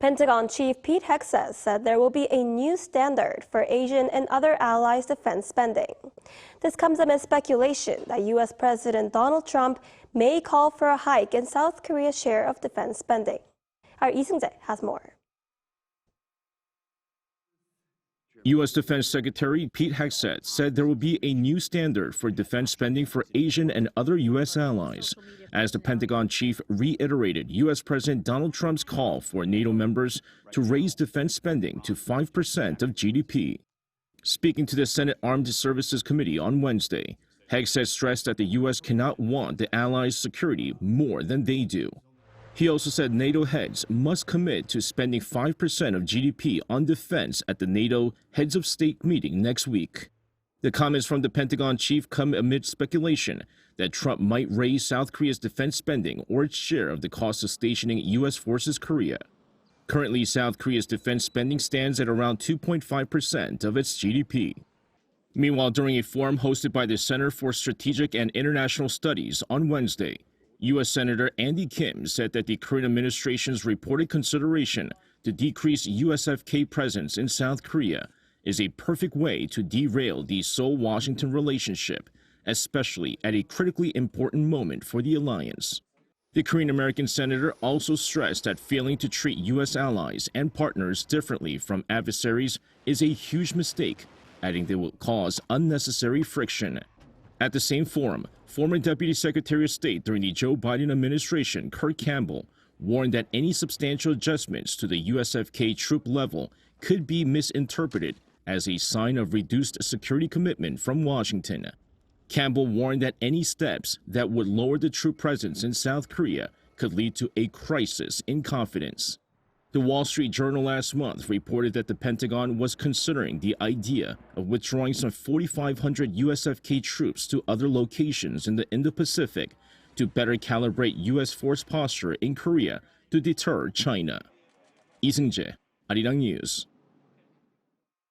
Pentagon Chief Pete Hegseth said there will be a new standard for Asian and other allies' defense spending. This comes amid speculation that U.S. President Donald Trump may call for a hike in South Korea's share of defense spending. Our Seung-jae has more. U.S. Defense Secretary Pete Hegseth said there will be a new standard for defense spending for Asian and other U.S. allies, as the Pentagon chief reiterated U.S. President Donald Trump's call for NATO members to raise defense spending to 5% of GDP. Speaking to the Senate Armed Services Committee on Wednesday, Hegseth stressed that the U.S. cannot want the allies' security more than they do. He also said NATO heads must commit to spending 5% of GDP on defense at the NATO Heads of State meeting next week. The comments from the Pentagon chief come amid speculation that Trump might raise South Korea's defense spending or its share of the cost of stationing U.S. forces in Korea. Currently, South Korea's defense spending stands at around 2.5% of its GDP. Meanwhile, during a forum hosted by the Center for Strategic and International Studies on Wednesday, U.S. Senator Andy Kim said that the current administration's reported consideration to decrease USFK presence in South Korea is a perfect way to derail the Seoul-Washington relationship, especially at a critically important moment for the alliance. The Korean-American senator also stressed that failing to treat U.S. allies and partners differently from adversaries is a huge mistake, adding they will cause unnecessary friction. At the same forum, former Deputy Secretary of State during the Joe Biden administration, Kurt Campbell, warned that any substantial adjustments to the USFK troop level could be misinterpreted as a sign of reduced security commitment from Washington. Campbell warned that any steps that would lower the troop presence in South Korea could lead to a crisis in confidence. The Wall Street Journal last month reported that the Pentagon was considering the idea of withdrawing some 4,500 USFK troops to other locations in the Indo-Pacific to better calibrate U.S. force posture in Korea to deter China. Seung-jae, Arirang News.